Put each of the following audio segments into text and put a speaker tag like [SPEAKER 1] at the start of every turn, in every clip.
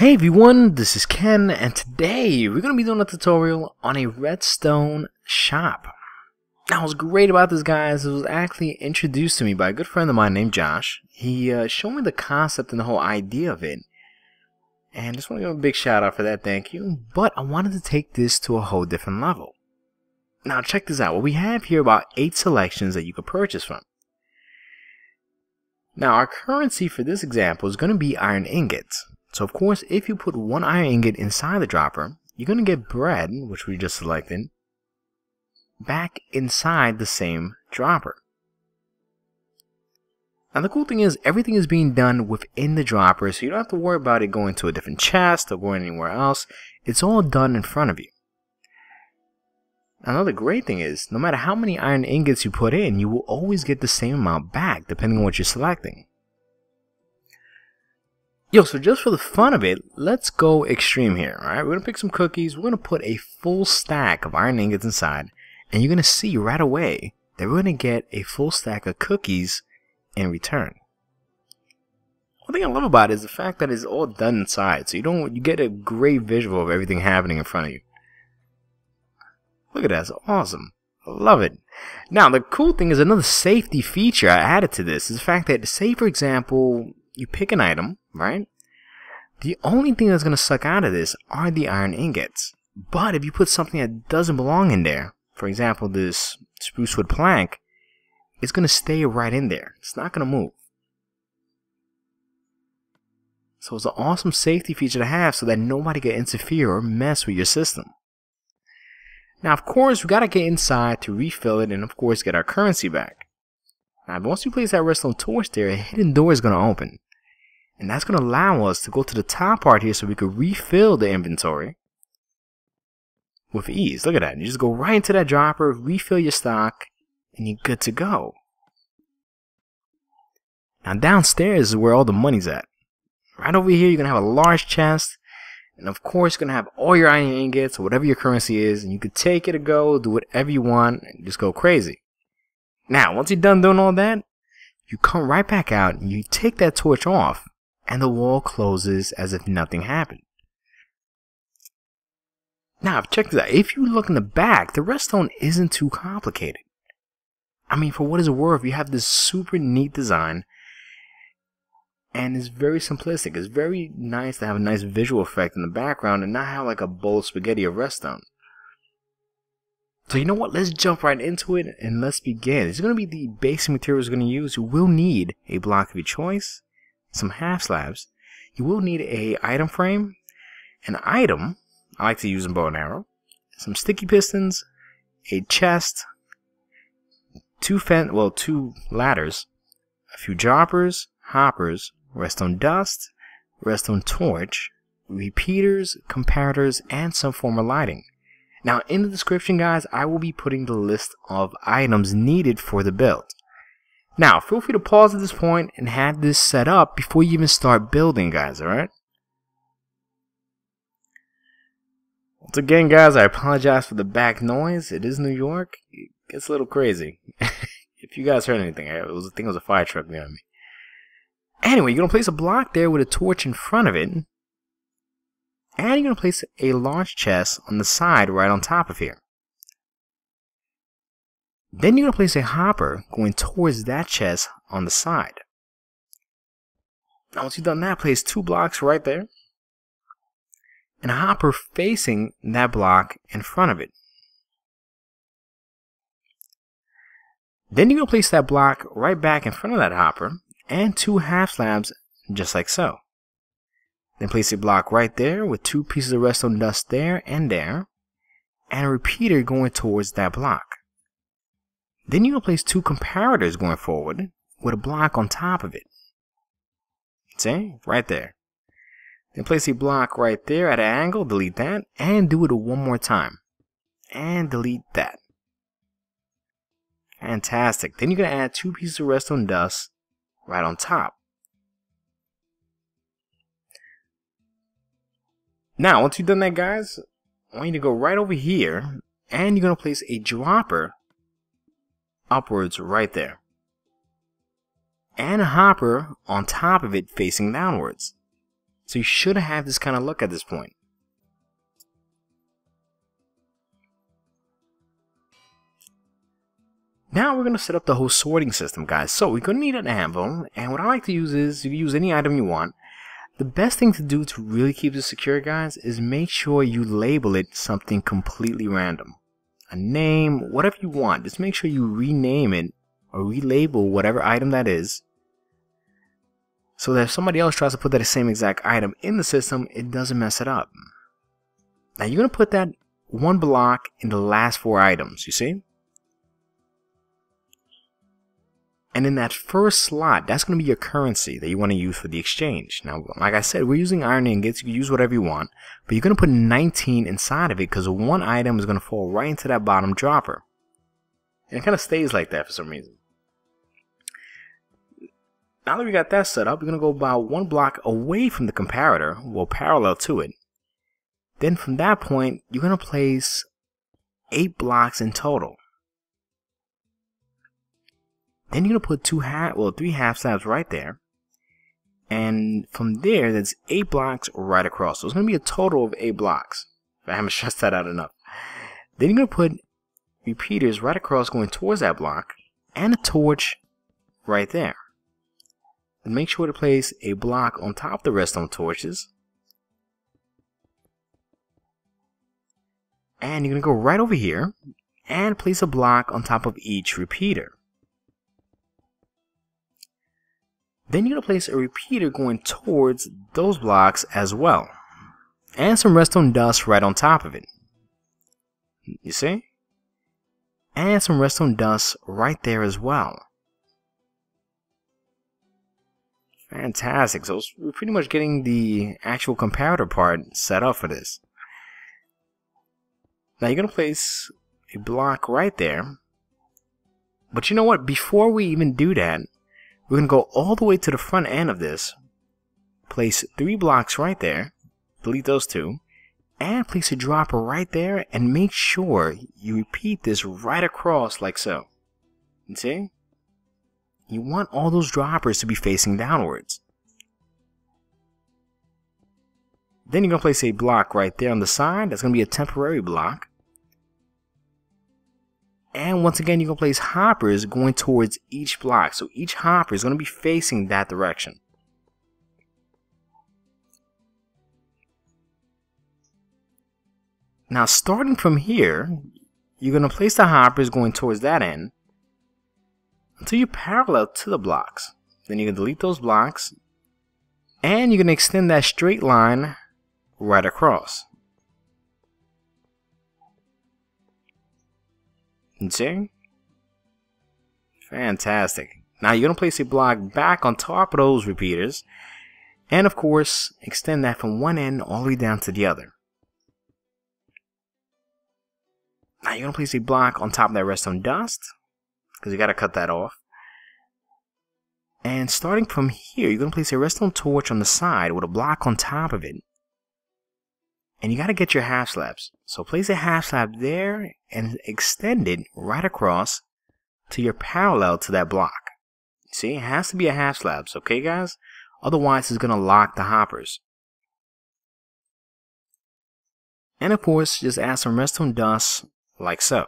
[SPEAKER 1] Hey everyone, this is Ken, and today we're going to be doing a tutorial on a Redstone shop. Now what's great about this, guys, it was actually introduced to me by a good friend of mine named Josh. He showed me the concept and the whole idea of it, and just want to give him a big shout out for that, thank you. But I wanted to take this to a whole different level. Now check this out, what we have here about 8 selections that you could purchase from. Now our currency for this example is going to be iron ingots. So of course, if you put 1 iron ingot inside the dropper, you're going to get bread, which we just selected, back inside the same dropper. Now the cool thing is, everything is being done within the dropper, so you don't have to worry about it going to a different chest or going anywhere else. It's all done in front of you. Another great thing is, no matter how many iron ingots you put in, you will always get the same amount back, depending on what you're selecting. Yo, so just for the fun of it, let's go extreme here, alright? We're going to pick some cookies, we're going to put a full stack of iron ingots inside, and you're going to see right away that we're going to get a full stack of cookies in return. One thing I love about it is the fact that it's all done inside, so you get a great visual of everything happening in front of you. Look at that, it's awesome. I love it. Now, the cool thing is another safety feature I added to this is the fact that, say for example, you pick an item, right? The only thing that's going to suck out of this are the iron ingots. But if you put something that doesn't belong in there, for example this spruce wood plank, it's going to stay right in there. It's not going to move. So it's an awesome safety feature to have so that nobody can interfere or mess with your system. Now of course we got to get inside to refill it and of course get our currency back. Now once you place that redstone torch there, a hidden door is going to open. And that's going to allow us to go to the top part here so we could refill the inventory with ease. Look at that. You just go right into that dropper, refill your stock, and you're good to go. Now downstairs is where all the money's at. Right over here you're going to have a large chest. And of course you're going to have all your iron ingots or whatever your currency is. And you could take it or go, do whatever you want, and just go crazy. Now once you're done doing all that, you come right back out and you take that torch off. And the wall closes as if nothing happened. Now, check this out. If you look in the back, the redstone isn't too complicated. I mean, for what it's worth, you have this super neat design. And it's very simplistic. It's very nice to have a nice visual effect in the background and not have like a bowl of spaghetti of redstone. So you know what? Let's jump right into it and let's begin. It's going to be the basic materials we're going to use. You will need a block of your choice. Some half slabs. You will need a item frame, an item, I like to use a bow and arrow, some sticky pistons, a chest, two ladders, a few droppers, hoppers, redstone dust, redstone torch, repeaters, comparators, and some form of lighting. Now in the description, guys, I will be putting the list of items needed for the build. Now, feel free to pause at this point and have this set up before you even start building, guys, alright? Once again, guys, I apologize for the back noise. It is New York. It gets a little crazy. If you guys heard anything, I think it was a fire truck behind me. Anyway, you're going to place a block there with a torch in front of it. And you're going to place a large chest on the side right on top of here. Then you're going to place a hopper going towards that chest on the side. Now once you've done that, place 2 blocks right there. And a hopper facing that block in front of it. Then you're going to place that block right back in front of that hopper. And 2 half slabs just like so. Then place a block right there with 2 pieces of redstone dust there. And a repeater going towards that block. Then you're going to place 2 comparators going forward with a block on top of it. See? Right there. Then place a block right there at an angle, delete that, and do it one more time. And delete that. Fantastic. Then you're going to add 2 pieces of redstone dust right on top. Now, once you've done that, guys, I want you to go right over here, and you're going to place a dropper upwards right there. And a hopper on top of it facing downwards. So you should have this kind of look at this point. Now we're going to set up the whole sorting system, guys. So we're going to need an anvil, and what I like to use is, you can use any item you want. The best thing to do to really keep this secure, guys, is make sure you label it something completely random. A name, whatever you want. Just make sure you rename it or relabel whatever item that is, so that if somebody else tries to put that same exact item in the system, it doesn't mess it up. Now you're going to put that one block in the last 4 items, you see? And in that first slot, that's going to be your currency that you want to use for the exchange. Now, like I said, we're using iron ingots. You can use whatever you want. But you're going to put 19 inside of it, because one item is going to fall right into that bottom dropper. And it kind of stays like that for some reason. Now that we got that set up, we're going to go about 1 block away from the comparator, well, parallel to it. Then from that point, you're going to place 8 blocks in total. Then you're going to put 3 half slabs right there. And from there, that's 8 blocks right across. So it's going to be a total of 8 blocks. I haven't stressed that out enough. Then you're going to put repeaters right across going towards that block. And a torch right there. And make sure to place a block on top of the redstone torches. And you're going to go right over here and place a block on top of each repeater. Then you're going to place a repeater going towards those blocks as well. And some redstone dust right on top of it. You see? And some redstone dust right there as well. Fantastic. So we're pretty much getting the actual comparator part set up for this. Now you're going to place a block right there. But you know what? Before we even do that, we're going to go all the way to the front end of this, place 3 blocks right there, delete those 2, and place a dropper right there, and make sure you repeat this right across like so. You see? You want all those droppers to be facing downwards. Then you're going to place a block right there on the side. That's going to be a temporary block. And once again, you're going to place hoppers going towards each block. So each hopper is going to be facing that direction. Now starting from here, you're going to place the hoppers going towards that end until you're parallel to the blocks. Then you can delete those blocks. And you're going to extend that straight line right across. You see? Fantastic. Now you're going to place a block back on top of those repeaters. And of course, extend that from one end all the way down to the other. Now you're going to place a block on top of that redstone dust, because you got to cut that off. And starting from here, you're going to place a redstone torch on the side with a block on top of it. And you got to get your half slabs. So place a half slab there and extend it right across to your parallel to that block. See, it has to be a half slabs, okay guys? Otherwise it's going to lock the hoppers. And of course, just add some redstone dust like so.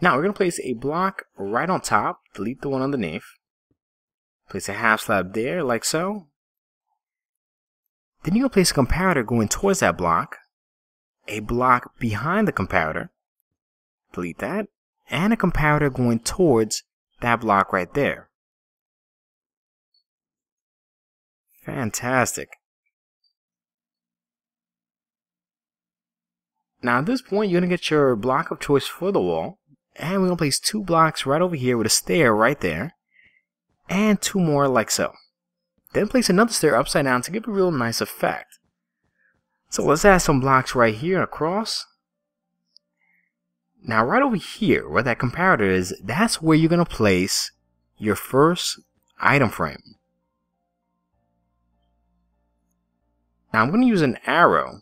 [SPEAKER 1] Now we're going to place a block right on top, delete the one underneath. Place a half slab there, like so. Then you're going to place a comparator going towards that block. A block behind the comparator. Delete that. And a comparator going towards that block right there. Fantastic. Now at this point, you're going to get your block of choice for the wall. And we're going to place 2 blocks right over here with a stair right there. And 2 more like so. Then place another stair upside down to give a real nice effect. So let's add some blocks right here across. Now right over here where that comparator is, that's where you're going to place your first item frame. Now I'm going to use an arrow.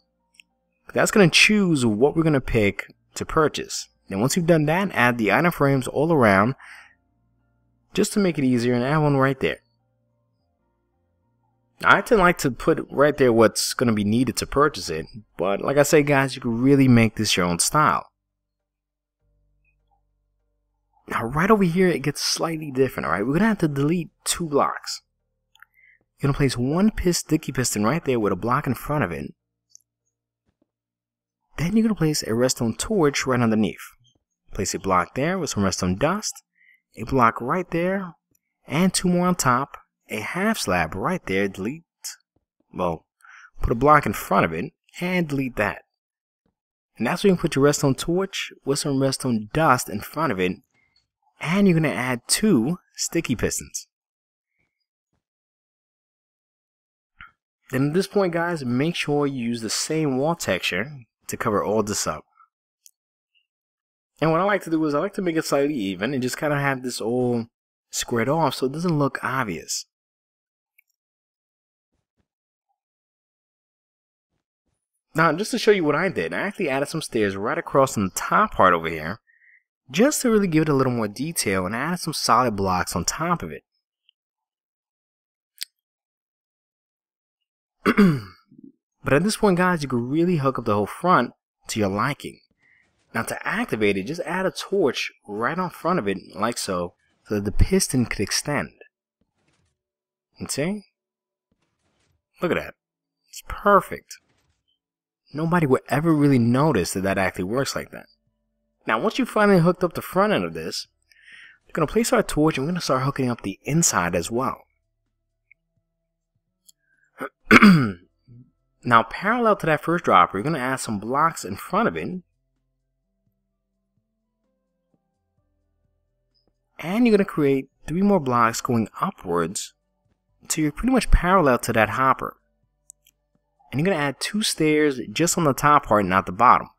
[SPEAKER 1] That's going to choose what we're going to pick to purchase. Then once you've done that, add the item frames all around just to make it easier, and add one right there. I tend to like to put right there what's going to be needed to purchase it, but like I say guys, you can really make this your own style. Now right over here it gets slightly different, alright? We're going to have to delete 2 blocks. You're going to place one sticky piston right there with a block in front of it. Then you're going to place a redstone torch right underneath. Place a block there with some redstone dust, a block right there, and 2 more on top, a half slab right there, delete, well, put a block in front of it, and delete that. And that's where you can put your redstone torch with some redstone dust in front of it, and you're going to add 2 sticky pistons. Then at this point guys, make sure you use the same wall texture to cover all this up. And what I like to do is I like to make it slightly even and just kind of have this all squared off so it doesn't look obvious. Now just to show you what I did, I actually added some stairs right across on the top part over here just to really give it a little more detail, and added some solid blocks on top of it. But at this point guys, you can really hook up the whole front to your liking. Now to activate it, just add a torch right on front of it like so that the piston could extend. And see? Look at that. It's perfect. Nobody would ever really notice that that actually works like that. Now once you finally hooked up the front end of this, we're going to place our torch and we're going to start hooking up the inside as well. Now parallel to that first dropper, you're going to add some blocks in front of it. And you're going to create 3 more blocks going upwards until you're pretty much parallel to that hopper. And you're going to add 2 stairs just on the top part, not the bottom.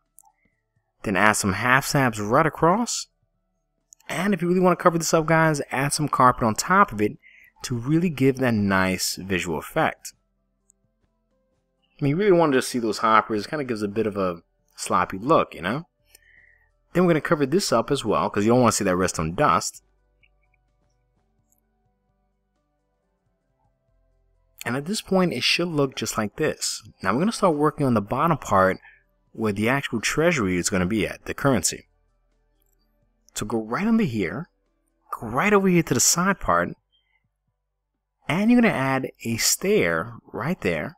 [SPEAKER 1] Then add some half slabs right across. And if you really want to cover this up guys, add some carpet on top of it to really give that nice visual effect. I mean, you really want to just see those hoppers. It kind of gives a bit of a sloppy look, you know. Then we're going to cover this up as well because you don't want to see that redstone dust. And at this point, it should look just like this. Now we're going to start working on the bottom part where the actual treasury is going to be at, the currency. So go right under here, go right over here to the side part, and you're going to add a stair right there,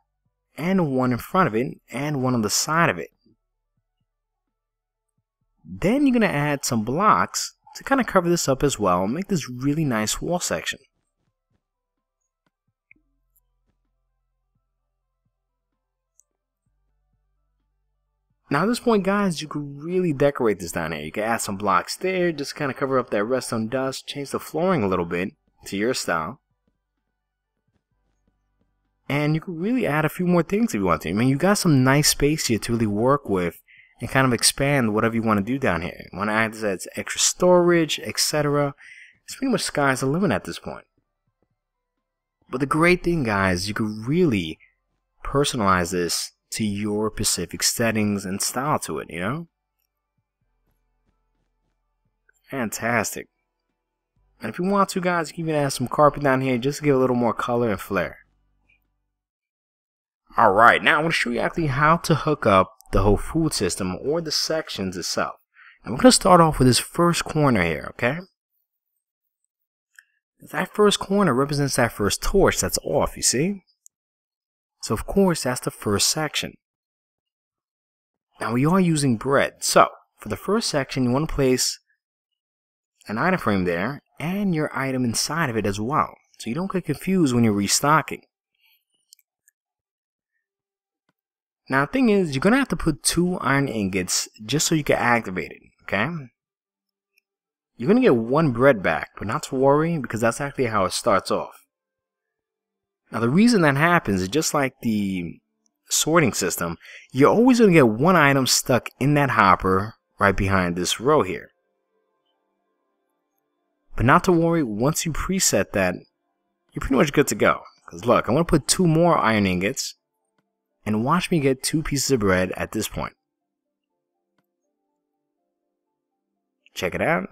[SPEAKER 1] and one in front of it, and one on the side of it. Then you're going to add some blocks to kind of cover this up as well and make this really nice wall section. Now at this point guys, you can really decorate this down here. You can add some blocks there, just kind of cover up that redstone dust, change the flooring a little bit to your style. And you can really add a few more things if you want to. I mean, you got some nice space here to really work with and kind of expand whatever you want to do down here. You want to add this as extra storage, etc. It's pretty much sky's the limit at this point. But the great thing guys, you can really personalize this to your specific settings and style to it, you know? Fantastic. And if you want to guys, you can even add some carpet down here just to give a little more color and flair. Alright, now I want to show you actually how to hook up the whole food system or the sections itself. And we're going to start off with this first corner here, okay? That first corner represents that first torch that's off, you see? So of course that's the first section. Now we are using bread, so for the first section you want to place an item frame there and your item inside of it as well, so you don't get confused when you're restocking. Now the thing is, you're going to have to put 2 iron ingots just so you can activate it, okay? You're going to get 1 bread back, but not to worry because that's actually how it starts off. Now the reason that happens is just like the sorting system, you're always going to get 1 item stuck in that hopper right behind this row here. But not to worry, once you preset that, you're pretty much good to go. Because look, I'm going to put 2 more iron ingots. And watch me get 2 pieces of bread at this point. Check it out.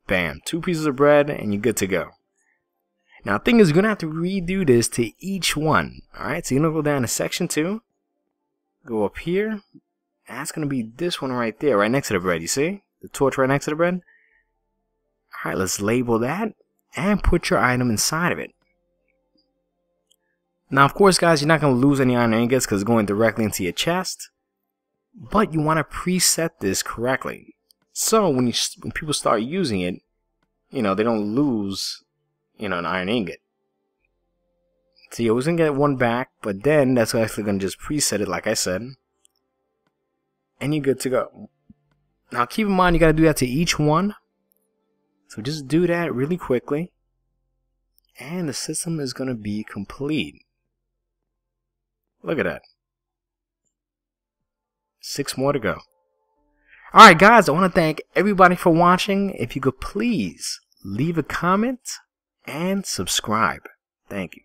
[SPEAKER 1] Bam, 2 pieces of bread and you're good to go. Now the thing is, you're gonna have to redo this to each one. Alright, so you're gonna go down to section 2, go up here, and that's gonna be this one right there, right next to the bread, you see? The torch right next to the bread. Alright, let's label that and put your item inside of it. Now of course guys, you're not gonna lose any iron ingots because it's going directly into your chest. But you want to preset this correctly. So when people start using it, you know, they don't lose, you know, an iron ingot. So you're always going to get one back, but then that's actually going to just preset it like I said. And you're good to go. Now keep in mind you got to do that to each one. So just do that really quickly. And the system is going to be complete. Look at that. 6 more to go. Alright guys, I want to thank everybody for watching. If you could please leave a comment and subscribe. Thank you.